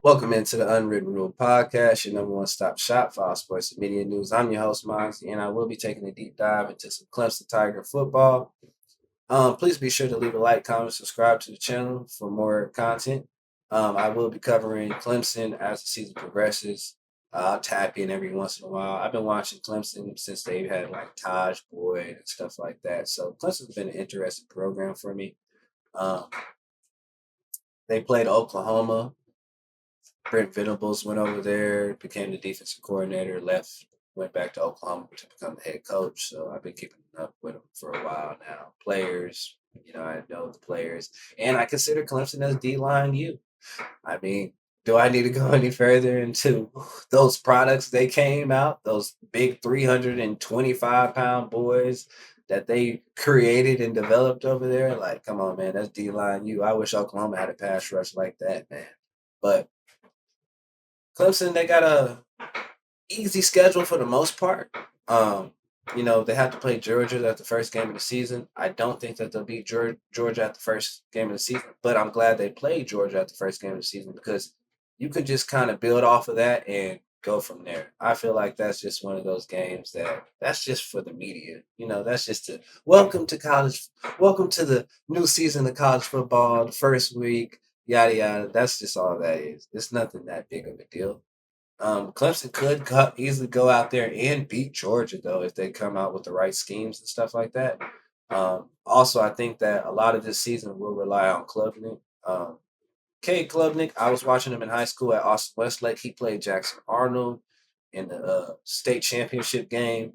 Welcome into the Unwritten Rule Podcast, your number one stop shop for all sports and media news. I'm your host, Miles, and I will be taking a deep dive into some Clemson Tiger football. Please be sure to leave a like, comment, subscribe to the channel for more content. I will be covering Clemson as the season progresses. I'll tap in every once in a while. I've been watching Clemson since they've had like Taj Boyd and stuff like that. So Clemson's been an interesting program for me. Um, they played Oklahoma. Brent Venables went over there, became the defensive coordinator, left, went back to Oklahoma to become the head coach. So I've been keeping up with him for a while now. Players, I know the players, and I consider Clemson as D line U. I mean, do I need to go any further into those products they came out, those big 325-pound boys that they created and developed over there? Like, come on, man, that's D line U. I wish Oklahoma had a pass rush like that, man. But Clemson, they got a easy schedule for the most part. They have to play Georgia at the first game of the season. I don't think that they'll beat Georgia at the first game of the season, but I'm glad they played Georgia at the first game of the season because you could just kind of build off of that and go from there. I feel like that's just one of those games that's just for the media. That's just to welcome to college, welcome to the new season of college football, the first week, yada yada. That's just all that is. It's nothing that big of a deal. Clemson could easily go out there and beat Georgia, though, if they come out with the right schemes and stuff like that. Also, I think that a lot of this season will rely on Klubnik. Cade Klubnik, I was watching him in high school at Austin Westlake. He played Jackson Arnold in the state championship game.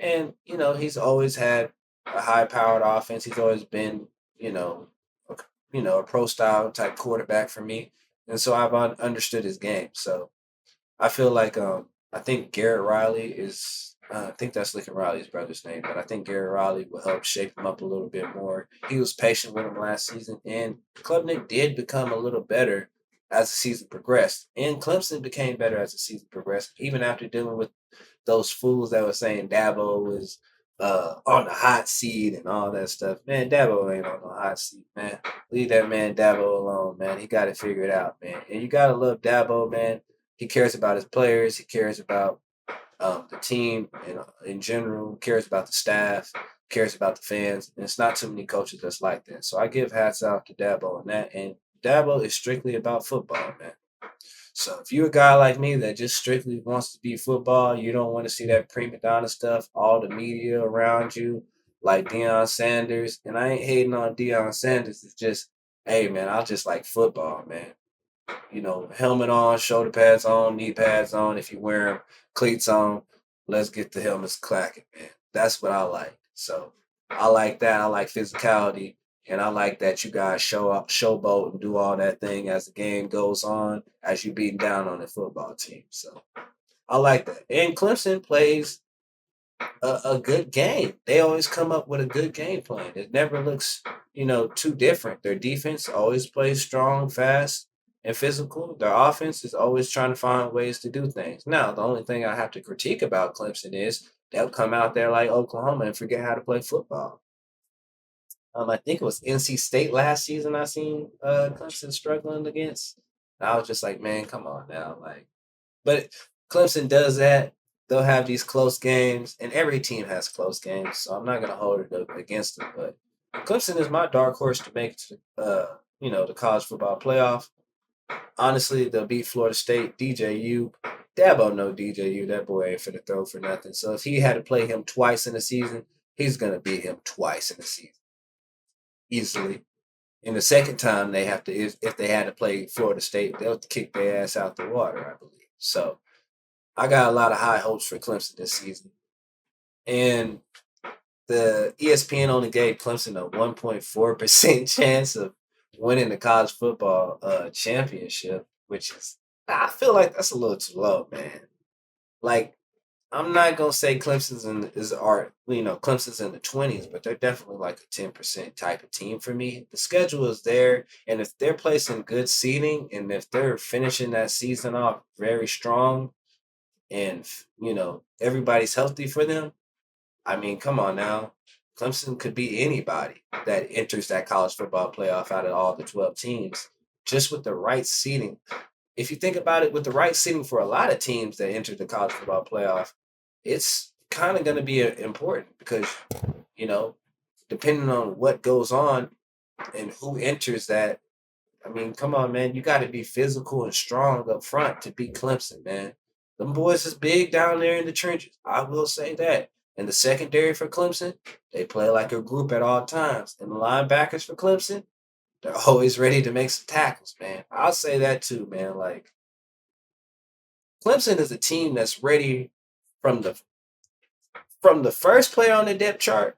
And, he's always had a high-powered offense. He's always been, a, a pro-style type quarterback for me. And so I've understood his game. So I feel like I think Garrett Riley is I think that's Lincoln Riley's brother's name, but I think Garrett Riley will help shape him up a little bit more. He was patient with him last season, and Klubnik did become a little better as the season progressed. And Clemson became better as the season progressed, even after dealing with those fools that were saying Dabo was on the hot seat and all that stuff. Man, Dabo ain't on the hot seat, man. Leave that man Dabo alone, man. He got to figure it out, man. And you got to love Dabo, man. He cares about his players. He cares about the team in general. Cares about the staff. Cares about the fans. And it's not too many coaches that's like that. So I give hats out to Dabo on that. And Dabo is strictly about football, man. So if you're a guy like me that just strictly wants to be football, you don't want to see that prima donna stuff, all the media around you, like Deion Sanders. And I ain't hating on Deion Sanders. It's just, hey man, I just like football, man. Helmet on, shoulder pads on, knee pads on. If you wear them, cleats on, let's get the helmets clacking, man. That's what I like. So I like that. I like physicality, and I like that you guys show up, showboat, and do all that thing as the game goes on, as you beating down on the football team. So I like that. And Clemson plays a good game. They always come up with a good game plan. It never looks, too different. Their defense always plays strong, fast, and physical. Their offense is always trying to find ways to do things. Now, the only thing I have to critique about Clemson is they'll come out there like Oklahoma and forget how to play football. I think it was NC State last season I seen Clemson struggling against. And I was just like, man, come on now. But Clemson does that. They'll have these close games, and every team has close games, so I'm not gonna hold it against them. But Clemson is my dark horse to make it to the college football playoff. Honestly, they'll beat Florida State, DJU. Dabo no DJU. That boy ain't finna throw for nothing. So if he had to play him twice in the season, he's gonna beat him twice in the season. Easily. And the second time they have to if they had to play Florida State, they'll kick their ass out the water, I believe. So I got a lot of high hopes for Clemson this season. And the ESPN only gave Clemson a 1.4% chance of winning the college football championship, which is, I feel like that's a little too low, man. Like, I'm not gonna say Clemson's in the 20s, but they're definitely like a 10% type of team for me. The schedule is there, and if they're placing good seeding, and if they're finishing that season off very strong, and everybody's healthy for them, I mean, come on now. Clemson could be anybody that enters that college football playoff out of all the 12 teams just with the right seeding. if you think about it, with the right seating for a lot of teams that enter the college football playoff, it's kind of going to be important because, you know, depending on what goes on and who enters that, I mean, come on, man. You got to be physical and strong up front to beat Clemson, man. Them boys is big down there in the trenches. I will say that. And the secondary for Clemson, they play like a group at all times. And the linebackers for Clemson, they're always ready to make some tackles, man. I'll say that too, man. Like Clemson is a team that's ready from the first player on the depth chart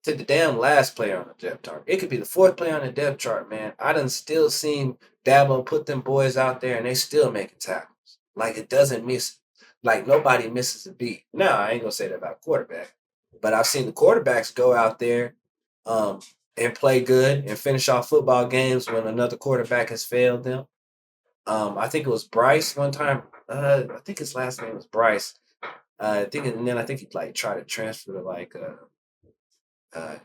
to the damn last player on the depth chart. It could be the fourth player on the depth chart, man. I done still seen Dabo put them boys out there and they still making tackles. Like it doesn't miss, like nobody misses a beat. Now, I ain't gonna say that about quarterback, but I've seen the quarterbacks go out there um, and play good and finish off football games when another quarterback has failed them. I think it was Bryce one time. I think his last name was Bryce. And then I think he like tried to transfer to like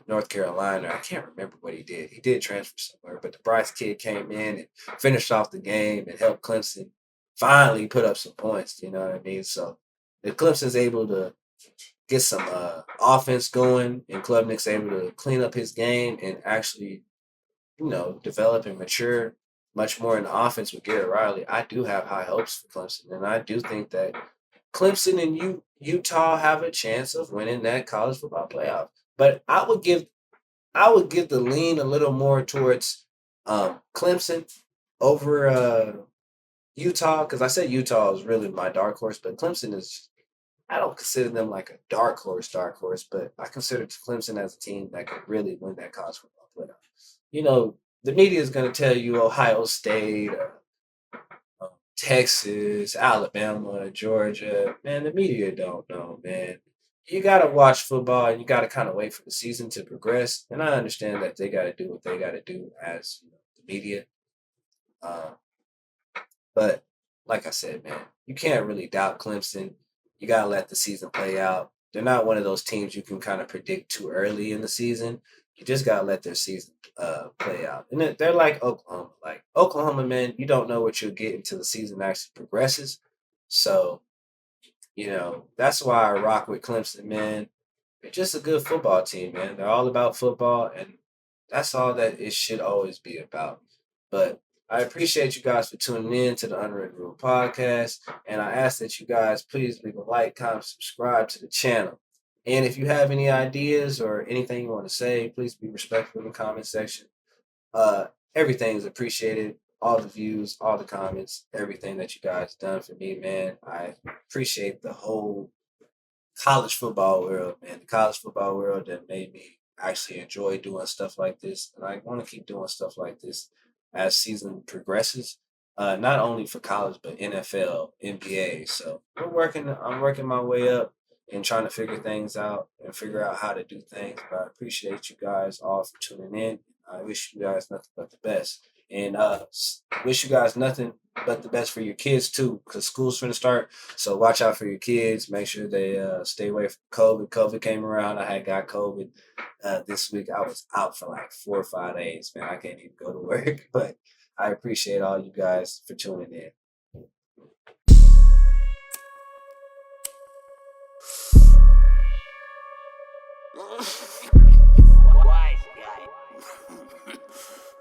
North Carolina. I can't remember what he did. He did transfer somewhere, but the Bryce kid came in and finished off the game and helped Clemson finally put up some points. You know what I mean? So if Clemson's able to get some offense going and Klubnik's able to clean up his game and actually, develop and mature much more in the offense with Garrett Riley, I do have high hopes for Clemson. And I do think that Clemson and Utah have a chance of winning that college football playoff. But I would give the lean a little more towards Clemson over Utah because I said Utah is really my dark horse, but Clemson is. I don't consider them like a dark horse, but I consider Clemson as a team that could really win that college football playoff. The media is going to tell you Ohio State, Texas, Alabama, Georgia. Man, the media don't know, man. You got to watch football and you got to kind of wait for the season to progress. And I understand that they got to do what they got to do as the media. Uh, but like I said, man, you can't really doubt Clemson. You got to let the season play out. They're not one of those teams you can kind of predict too early in the season. You just got to let their season play out. And they're like Oklahoma. Like Oklahoma, man, you don't know what you'll get until the season actually progresses. So, that's why I rock with Clemson, man. They're just a good football team, man. They're all about football, and that's all that it should always be about. But I appreciate you guys for tuning in to the Unwritten Rule podcast, and I ask that you guys please leave a like, comment, subscribe to the channel. And if you have any ideas or anything you want to say, please be respectful in the comment section. Uh, Everything is appreciated. All the views, all the comments, everything that you guys done for me, man. I appreciate the whole college football world, man. The college football world that made me actually enjoy doing stuff like this. And I want to keep doing stuff like this as season progresses. Not only for college, but NFL, NBA. So I'm working my way up and trying to figure things out and figure out how to do things. But I appreciate you guys all for tuning in. I wish you guys nothing but the best. And wish you guys nothing but the best for your kids too, because school's going to start. So watch out for your kids. Make sure they stay away from COVID. COVID came around. I had got COVID this week. I was out for like 4 or 5 days, man. I can't even go to work. But I appreciate all you guys for tuning in.